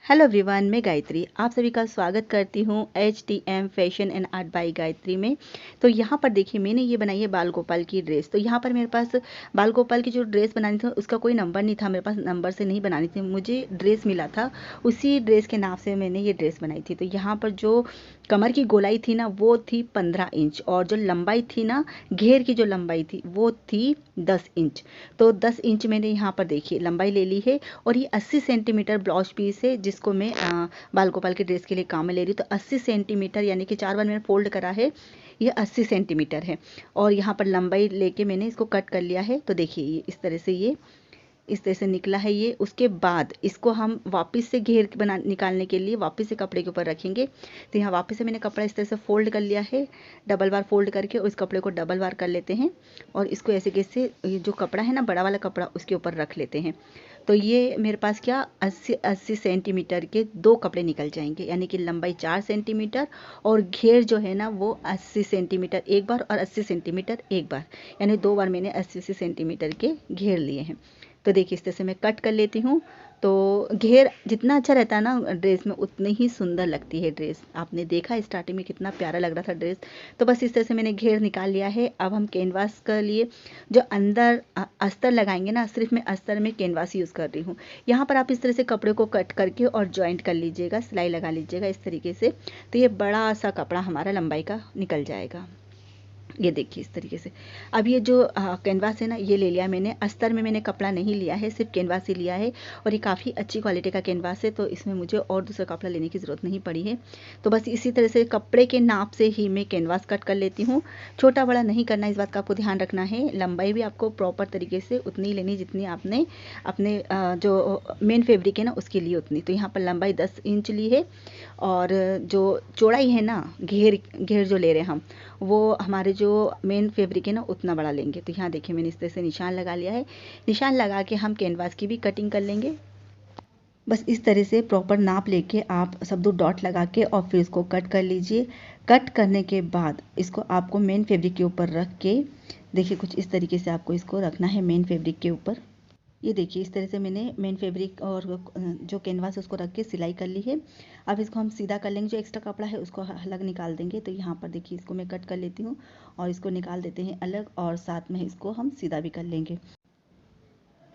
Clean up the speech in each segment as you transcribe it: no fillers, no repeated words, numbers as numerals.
Hello everyone, मैं गायत्री आप सभी का स्वागत करती हूँ HTM fashion and art bye Gayatri में। तो यहाँ पर देखिए मैंने ये बनाई है बाल गोपाल की ड्रेस। तो यहाँ पर मेरे पास बाल गोपाल की जो ड्रेस बनानी थी उसका कोई नंबर नहीं था, मेरे पास नंबर से नहीं बनानी थी, मुझे ड्रेस मिला था, उसी ड्रेस के नाप से मैंने ये ड्रेस बनाई थी। तो यहाँ पर जो कमर की गोलाई थी ना वो थी 15 इंच और जो लंबाई थी ना, घेर की जो लंबाई थी वो थी 10 इंच। तो 10 इंच मैंने यहाँ पर देखिए लंबाई ले ली है और ये 80 सेंटीमीटर ब्लाउज पीस है जिसको मैं बाल गोपाल के ड्रेस के लिए काम में ले रही हूँ। तो 80 सेंटीमीटर यानी कि 4 बार मैंने फोल्ड करा है, ये 80 सेंटीमीटर है और यहाँ पर लंबाई लेके मैंने इसको कट कर लिया है। तो देखिए ये इस तरह से निकला है ये। उसके बाद इसको हम वापस से घेर बना निकालने के लिए वापस से कपड़े के ऊपर रखेंगे। तो यहाँ वापस से मैंने कपड़ा इस तरह से फोल्ड कर लिया है, डबल बार फोल्ड करके उस कपड़े को डबल बार कर लेते हैं और इसको ऐसे कैसे ये जो कपड़ा है ना बड़ा वाला कपड़ा उसके ऊपर रख लेते हैं। तो ये मेरे पास क्या 80 सेंटीमीटर के 2 कपड़े निकल जाएंगे, यानी कि लंबाई 4 सेंटीमीटर और घेर जो है ना वो 80 सेंटीमीटर एक बार और 80 सेंटीमीटर एक बार, यानी 2 बार मैंने 80 सेंटीमीटर के घेर लिए हैं। तो देखिए इस तरह से मैं कट कर लेती हूँ। तो घेर जितना अच्छा रहता है ना ड्रेस में उतनी ही सुंदर लगती है ड्रेस। आपने देखा स्टार्टिंग में कितना प्यारा लग रहा था ड्रेस। तो बस इस तरह से मैंने घेर निकाल लिया है। अब हम कैनवास के लिए जो अंदर अस्तर लगाएंगे ना, सिर्फ मैं अस्तर में कैनवास यूज़ कर रही हूँ। यहाँ पर आप इस तरह से कपड़े को कट करके और जॉइंट कर लीजिएगा, सिलाई लगा लीजिएगा इस तरीके से। तो ये बड़ा सा कपड़ा हमारा लंबाई का निकल जाएगा। ये देखिए इस तरीके से। अब ये जो कैनवास है ना ये ले लिया मैंने, अस्तर में मैंने कपड़ा नहीं लिया है, सिर्फ कैनवास ही लिया है और ये काफ़ी अच्छी क्वालिटी का कैनवास है तो इसमें मुझे और दूसरा कपड़ा लेने की ज़रूरत नहीं पड़ी है। तो बस इसी तरह से कपड़े के नाप से ही मैं कैनवास कट कर लेती हूँ। छोटा बड़ा नहीं करना, इस बात का आपको ध्यान रखना है। लंबाई भी आपको प्रॉपर तरीके से उतनी ही लेनी जितनी आपने अपने जो मेन फैब्रिक है ना उसके लिए उतनी। तो यहाँ पर लंबाई 10 इंच ली है और जो चौड़ाई है ना घेर घेर जो ले रहे हैं हम वो हमारे जो मेन फैब्रिक है ना उतना बड़ा लेंगे। तो यहाँ देखिए मैंने इस तरह से निशान लगा लिया है। निशान लगा के हम कैनवास की भी कटिंग कर लेंगे। बस इस तरह से प्रॉपर नाप लेके आप सब 2 डॉट लगा के और फिर इसको कट कर लीजिए। कट करने के बाद इसको आपको मेन फैब्रिक के ऊपर रख के देखिए कुछ इस तरीके से आपको इसको रखना है मेन फैब्रिक के ऊपर। ये देखिए इस तरह से मैंने मेन फैब्रिक और जो कैनवास उसको रख के सिलाई कर ली है। अब इसको हम सीधा कर लेंगे, जो एक्स्ट्रा कपड़ा है उसको अलग निकाल देंगे। तो यहाँ पर देखिए इसको मैं कट कर लेती हूँ और इसको निकाल देते हैं अलग और साथ में इसको हम सीधा भी कर लेंगे।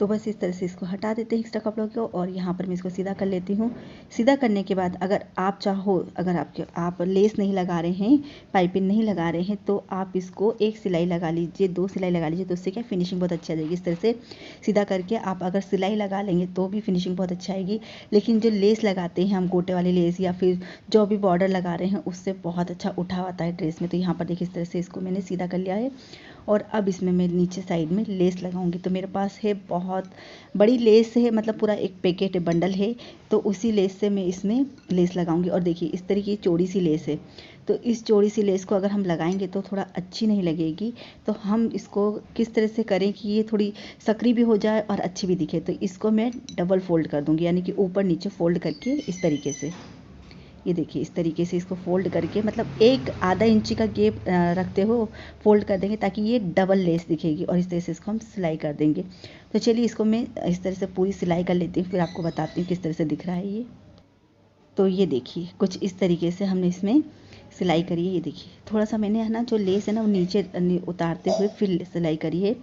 तो बस इस तरह से इसको हटा देते हैं एक्स्ट्रा कपड़ों को और यहाँ पर मैं इसको सीधा कर लेती हूँ। सीधा करने के बाद अगर आप चाहो, अगर आप लेस नहीं लगा रहे हैं, पाइपिंग नहीं लगा रहे हैं तो आप इसको एक सिलाई लगा लीजिए, 2 सिलाई लगा लीजिए। तो उससे क्या फिनिशिंग बहुत अच्छी आ जाएगी। इस तरह से सीधा करके आप अगर सिलाई लगा लेंगे तो भी फिनिशिंग बहुत अच्छा आएगी। लेकिन जो लेस लगाते हैं हम गोटे वाली लेस या फिर जो भी बॉर्डर लगा रहे हैं उससे बहुत अच्छा उठाव आता है ड्रेस में। तो यहाँ पर देखिए इस तरह से इसको मैंने सीधा कर लिया है और अब इसमें मैं नीचे साइड में लेस लगाऊंगी। तो मेरे पास है बहुत बड़ी लेस है, मतलब पूरा एक पैकेट है, बंडल है। तो उसी लेस से मैं इसमें लेस लगाऊंगी और देखिए इस तरह की चौड़ी सी लेस है। तो इस चौड़ी सी लेस को अगर हम लगाएंगे तो थोड़ा अच्छी नहीं लगेगी। तो हम इसको किस तरह से करें कि ये थोड़ी सकरी भी हो जाए और अच्छी भी दिखे। तो इसको मैं डबल फोल्ड कर दूंगी, यानी कि ऊपर नीचे फोल्ड करके इस तरीके से। ये देखिए इस तरीके से इसको फोल्ड करके, मतलब एक आधा इंची का गैप रखते हो फोल्ड कर देंगे ताकि ये डबल लेस दिखेगी और इस तरह से इसको हम सिलाई कर देंगे। तो चलिए इसको मैं इस तरह से पूरी सिलाई कर लेती हूँ, फिर आपको बताती हूँ किस तरह से दिख रहा है ये। तो ये देखिए कुछ इस तरीके से हमने इसमें सिलाई करी है। ये देखिए थोड़ा सा मैंने है ना जो लेस है ना वो नीचे उतारते हुए फिर सिलाई करी है।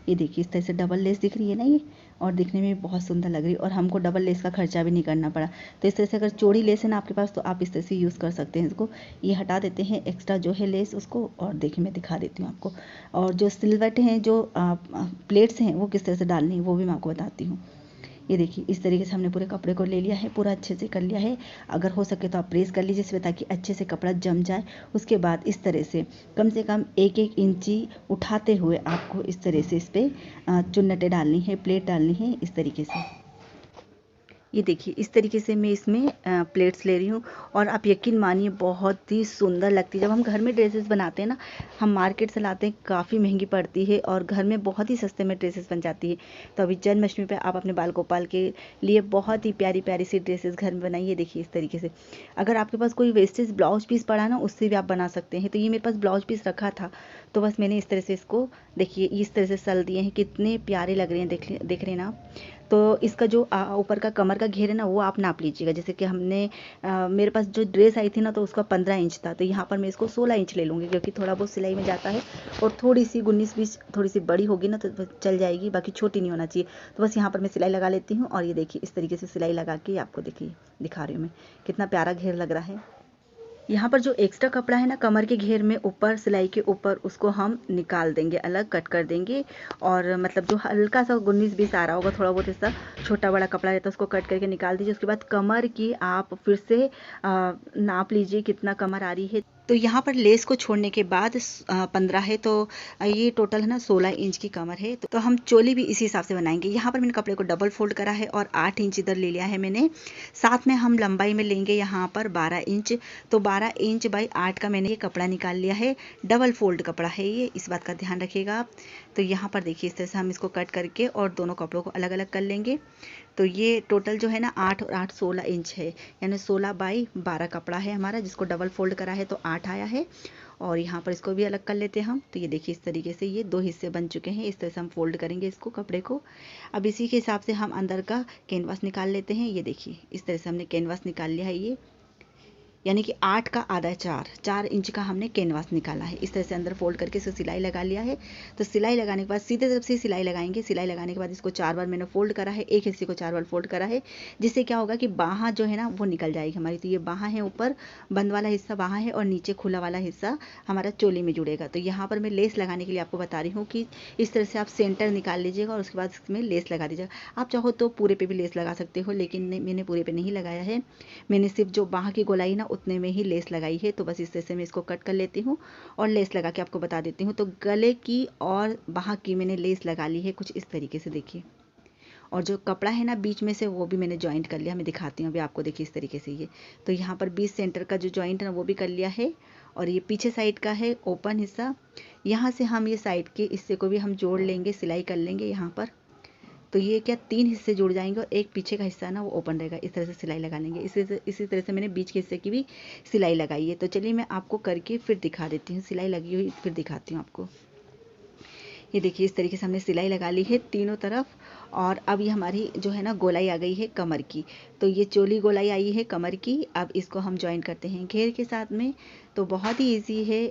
ये देखिए इस तरह से डबल लेस दिख रही है ना ये, और दिखने में बहुत सुंदर लग रही है और हमको डबल लेस का खर्चा भी नहीं करना पड़ा। तो इस तरह से अगर चौड़ी लेस है ना आपके पास तो आप इस तरह से यूज़ कर सकते हैं इसको। ये हटा देते हैं एक्स्ट्रा जो है लेस उसको और देखिए मैं दिखा देती हूँ आपको। और जो सिलवट हैं, जो प्लेट्स हैं वो किस तरह से डालनी है वो भी मैं आपको बताती हूँ। ये देखिए इस तरीके से हमने पूरे कपड़े को ले लिया है, पूरा अच्छे से कर लिया है। अगर हो सके तो आप प्रेस कर लीजिए इसमें ताकि अच्छे से कपड़ा जम जाए। उसके बाद इस तरह से कम 1-1 इंची उठाते हुए आपको इस तरह से इस पर चुन्नटें डालनी है, प्लेट डालनी है इस तरीके से। ये देखिए इस तरीके से मैं इसमें प्लेट्स ले रही हूँ और आप यकीन मानिए बहुत ही सुंदर लगती है। जब हम घर में ड्रेसेस बनाते हैं ना, हम मार्केट से लाते हैं काफ़ी महंगी पड़ती है और घर में बहुत ही सस्ते में ड्रेसेस बन जाती है। तो अभी जन्माष्टमी पे आप अपने बाल गोपाल के लिए बहुत ही प्यारी प्यारी सी ड्रेसेस घर में बनाइए। देखिए इस तरीके से अगर आपके पास कोई वेस्टेज ब्लाउज पीस पड़ा ना उससे भी आप बना सकते हैं। तो ये मेरे पास ब्लाउज पीस रखा था तो बस मैंने इस तरह से इसको देखिए इस तरह से सल दिए हैं, कितने प्यारे लग रहे हैं, देख रहे हैं ना आप। तो इसका जो ऊपर का कमर का घेर है ना वो आप नाप लीजिएगा। जैसे कि हमने मेरे पास जो ड्रेस आई थी ना तो उसका 15 इंच था, तो यहाँ पर मैं इसको 16 इंच ले लूँगी, क्योंकि थोड़ा बहुत सिलाई में जाता है और थोड़ी सी 19-20 थोड़ी सी बड़ी होगी ना तो चल जाएगी, बाकी छोटी नहीं होना चाहिए। तो बस यहाँ पर मैं सिलाई लगा लेती हूँ और ये देखिए इस तरीके से सिलाई लगा के आपको देखिए दिखा रही हूँ मैं, कितना प्यारा घेर लग रहा है। यहाँ पर जो एक्स्ट्रा कपड़ा है ना कमर के घेर में ऊपर सिलाई के ऊपर, उसको हम निकाल देंगे, अलग कट कर देंगे। और मतलब जो हल्का सा 19-20 आ रहा होगा, थोड़ा बहुत ऐसा छोटा बड़ा कपड़ा रहता है, उसको कट करके निकाल दीजिए। उसके बाद कमर की आप फिर से नाप लीजिए कितना कमर आ रही है। तो यहाँ पर लेस को छोड़ने के बाद 15 है, तो ये टोटल है ना 16 इंच की कमर है। तो हम चोली भी इसी हिसाब से बनाएंगे। यहाँ पर मैंने कपड़े को डबल फोल्ड करा है और 8 इंच इधर ले लिया है मैंने। साथ में हम लंबाई में लेंगे यहाँ पर 12 इंच। तो 12 इंच बाई 8 का मैंने ये कपड़ा निकाल लिया है। डबल फोल्ड कपड़ा है ये, इस बात का ध्यान रखिएगा आप। तो यहाँ पर देखिए इस तरह से हम इसको कट करके और दोनों कपड़ों को अलग अलग कर लेंगे। तो ये टोटल जो है ना 8 और 8 16 इंच है, यानी 16 बाई 12 कपड़ा है हमारा, जिसको डबल फोल्ड करा है तो 8 आया है। और यहाँ पर इसको भी अलग कर लेते हैं हम। तो ये देखिए इस तरीके से ये 2 हिस्से बन चुके हैं। इस तरह से हम फोल्ड करेंगे इसको कपड़े को। अब इसी के हिसाब से हम अंदर का कैनवास निकाल लेते हैं। ये देखिए इस तरह से हमने कैनवास निकाल लिया है ये, यानी कि 8 का आधा 4 इंच का हमने कैनवास निकाला है। इस तरह से अंदर फोल्ड करके इसको सिलाई लगा लिया है। तो सिलाई लगाने के बाद सीधे तरफ से सिलाई लगाएंगे। सिलाई लगाने के बाद इसको 4 बार मैंने फोल्ड करा है, एक हिस्से को 4 बार फोल्ड करा है, जिससे क्या होगा कि बाहाँ जो है ना वो निकल जाएगी हमारी। तो ये बाहाँ है, ऊपर बंद वाला हिस्सा बाहाँ है और नीचे खुला वाला हिस्सा हमारा चोली में जुड़ेगा। तो यहाँ पर मैं लेस लगाने के लिए आपको बता रही हूँ कि इस तरह से आप सेंटर निकाल लीजिएगा और उसके बाद इसमें लेस लगा दीजिएगा। आप चाहो तो पूरे पे भी लेस लगा सकते हो, लेकिन मैंने पूरे पे नहीं लगाया है। मैंने सिर्फ जो बाहाँ की गोलाई ना उतने में ही लेस लगाई है। तो बस इस तरह से मैं इसको कट कर लेती हूँ और लेस लगा के आपको बता देती हूँ। तो गले की और बाहाँ की मैंने लेस लगा ली है कुछ इस तरीके से, देखिए। और जो कपड़ा है ना बीच में से वो भी मैंने जॉइंट कर लिया, मैं दिखाती हूँ अभी आपको। देखिए इस तरीके से ये, तो यहाँ पर 20 सेंटर का जो जॉइंट है ना वो भी कर लिया है। और ये पीछे साइड का है ओपन हिस्सा, यहाँ से हम ये साइड के हिस्से को भी हम जोड़ लेंगे, सिलाई कर लेंगे यहाँ पर। तो ये क्या 3 हिस्से जुड़ जाएंगे और एक पीछे का हिस्सा ना वो ओपन रहेगा। इस तरह से सिलाई लगा लेंगे। इसी तरह से मैंने बीच के हिस्से की भी सिलाई लगाई है। तो चलिए मैं आपको करके फिर दिखा देती हूँ, सिलाई लगी हुई फिर दिखाती हूँ आपको। ये देखिए इस तरीके से हमने सिलाई लगा ली है तीनों तरफ। और अब ये हमारी जो है ना गोलाई आ गई है कमर की। तो ये चोली गोलाई आई है कमर की। अब इसको हम ज्वाइन करते हैं घेर के साथ में। तो बहुत ही ईजी है।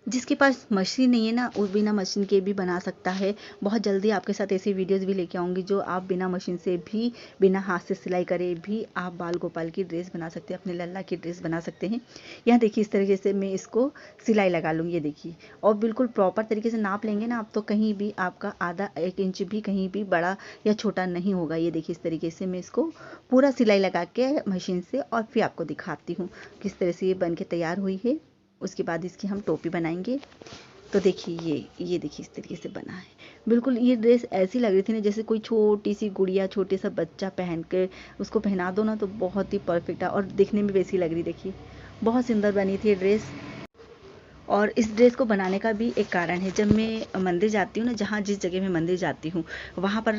जिसके पास मशीन नहीं है ना वो बिना मशीन के भी बना सकता है। बहुत जल्दी आपके साथ ऐसी वीडियोस भी लेके आऊँगी जो आप बिना मशीन से भी, बिना हाथ से सिलाई करे भी आप बाल गोपाल की ड्रेस बना सकते हैं, अपने लल्ला की ड्रेस बना सकते हैं। यहाँ देखिए इस तरीके से मैं इसको सिलाई लगा लूँगी, ये देखिए। और बिल्कुल प्रॉपर तरीके से नाप लेंगे ना आप, तो कहीं भी आपका आधा 1 इंच भी कहीं भी बड़ा या छोटा नहीं होगा। ये देखिए इस तरीके से मैं इसको पूरा सिलाई लगा के मशीन से और फिर आपको दिखाती हूँ किस तरह से ये बन के तैयार हुई है। उसके बाद इसकी हम टोपी बनाएंगे। तो देखिए ये देखिए इस तरीके से बना है। बिल्कुल ये ड्रेस ऐसी लग रही थी ना जैसे कोई छोटी सी गुड़िया, छोटे सा बच्चा पहन के उसको पहना दो ना तो बहुत ही परफेक्ट है, और दिखने में वैसी लग रही। देखिए बहुत सुंदर बनी थी ये ड्रेस। और इस ड्रेस को बनाने का भी एक कारण है। जब मैं मंदिर जाती हूँ ना, जहाँ जिस जगह मैं मंदिर जाती हूँ वहाँ पर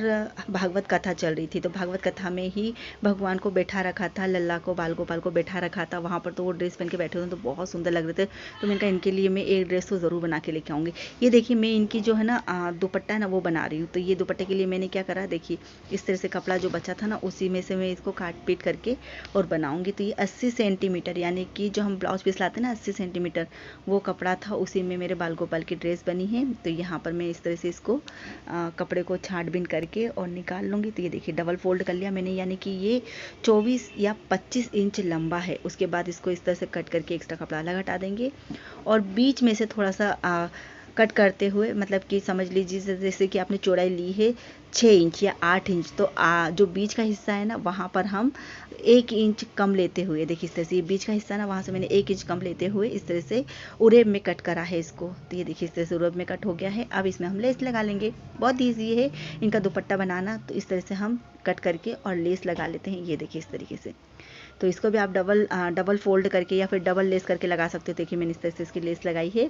भागवत कथा चल रही थी। तो भागवत कथा में ही भगवान को बैठा रखा था, लल्ला को, बाल गोपाल को बैठा रखा था वहाँ पर। तो वो ड्रेस पहन के बैठे हुए तो बहुत सुंदर लग रहे थे। तो मैंने कहा इनके लिए मैं एक ड्रेस तो ज़रूर बना के लेके आऊँगी। ये देखिए मैं इनकी जो है ना दुपट्टा है ना वो बना रही हूँ। तो ये दुपट्टे के लिए मैंने क्या करा, देखिए इस तरह से कपड़ा जो बचा था ना उसी में से मैं इसको काट पीट करके और बनाऊँगी। तो ये 80 सेंटीमीटर, यानी कि जो हम ब्लाउज पीस लाते हैं ना 80 सेंटीमीटर वो कपड़ा था, उसी में मेरे बाल गोपाल की ड्रेस बनी है। तो यहाँ पर मैं इस तरह से इसको कपड़े को छाँट-बीन करके और निकाल लूँगी। तो ये देखिए डबल फोल्ड कर लिया मैंने, यानी कि ये 24 या 25 इंच लंबा है। उसके बाद इसको इस तरह से कट करके एक्स्ट्रा कपड़ा अलग हटा देंगे और बीच में से थोड़ा सा कट करते हुए, मतलब कि समझ लीजिए जैसे कि आपने चौड़ाई ली है 6 इंच या 8 इंच, तो जो बीच का हिस्सा है ना वहाँ पर हम 1 इंच कम लेते हुए, देखिए इस तरह से ये बीच का हिस्सा ना वहाँ से मैंने 1 इंच कम लेते हुए इस तरह से उरेब में कट करा है इसको। तो ये देखिए इस तरह से उरेब में कट हो गया है। अब इसमें हम लेस लगा लेंगे। बहुत ईजी है इनका दुपट्टा बनाना। तो इस तरह से हम कट करके और लेस लगा लेते हैं। ये देखिए इस तरीके से। तो इसको भी आप डबल फोल्ड करके या फिर डबल लेस करके लगा सकते हो। देखिए मैंने इस तरह से इसकी लेस लगाई है।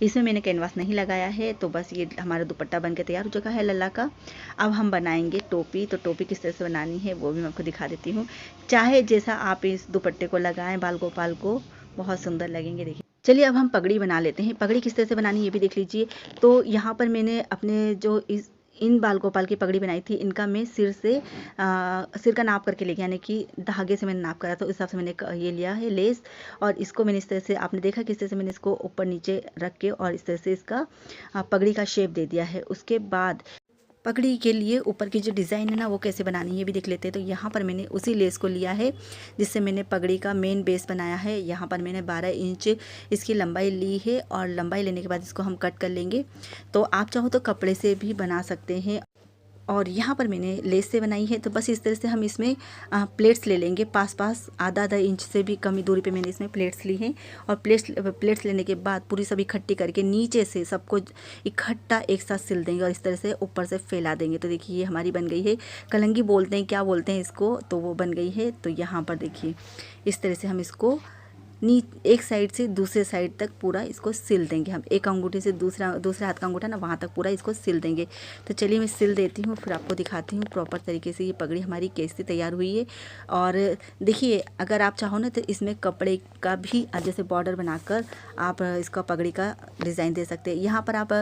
इसमें मैंने कैनवास नहीं लगाया है। तो बस ये हमारा दुपट्टा बन के तैयार हो चुका है लल्ला का। अब हम बनाएंगे टोपी। तो टोपी किस तरह से बनानी है वो भी मैं आपको दिखा देती हूँ। चाहे जैसा आप इस दुपट्टे को लगाएं बाल गोपाल को, बहुत सुंदर लगेंगे। देखिए चलिए अब हम पगड़ी बना लेते हैं। पगड़ी किस तरह से बनानी है ये भी देख लीजिए। तो यहाँ पर मैंने अपने जो इन बाल गोपाल की पगड़ी बनाई थी, इनका मैं सिर का नाप करके लेके, यानी कि धागे से मैंने नाप करा, तो उस हिसाब से मैंने ये लिया है लेस। और इसको मैंने इस तरह से, आपने देखा किस तरह से मैंने इसको ऊपर नीचे रख के और इस तरह से इसका पगड़ी का शेप दे दिया है। उसके बाद पगड़ी के लिए ऊपर की जो डिज़ाइन है ना, वो कैसे बनानी है ये भी देख लेते हैं। तो यहाँ पर मैंने उसी लेस को लिया है जिससे मैंने पगड़ी का मेन बेस बनाया है। यहाँ पर मैंने 12 इंच इसकी लंबाई ली है और लंबाई लेने के बाद इसको हम कट कर लेंगे। तो आप चाहो तो कपड़े से भी बना सकते हैं, और यहाँ पर मैंने लेस से बनाई है। तो बस इस तरह से हम इसमें प्लेट्स ले लेंगे, पास आधा इंच से भी कम दूरी पे मैंने इसमें प्लेट्स ली हैं। और प्लेट्स लेने के बाद पूरी सब इकट्ठी करके नीचे से सबको इकट्ठा एक साथ सिल देंगे और इस तरह से ऊपर से फैला देंगे। तो देखिए ये हमारी बन गई है, कलंगी बोलते हैं, क्या बोलते हैं इसको, तो वो बन गई है। तो यहाँ पर देखिए इस तरह से हम इसको एक साइड से दूसरे साइड तक पूरा इसको सिल देंगे। हम एक अंगूठे से दूसरे हाथ का अंगूठा ना, वहाँ तक पूरा इसको सिल देंगे। तो चलिए मैं सिल देती हूँ, फिर आपको दिखाती हूँ प्रॉपर तरीके से ये पगड़ी हमारी कैसे तैयार हुई है। और देखिए अगर आप चाहो ना तो इसमें कपड़े का भी जैसे बॉर्डर बनाकर आप इसका पगड़ी का डिज़ाइन दे सकते हैं। यहाँ पर आप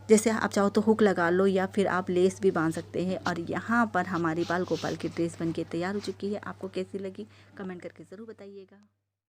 जैसे आप चाहो तो हुक लगा लो या फिर आप लेस भी बांध सकते हैं। और यहाँ पर हमारी बाल गोपाल की ड्रेस बन के तैयार हो चुकी है। आपको कैसी लगी कमेंट करके ज़रूर बताइएगा।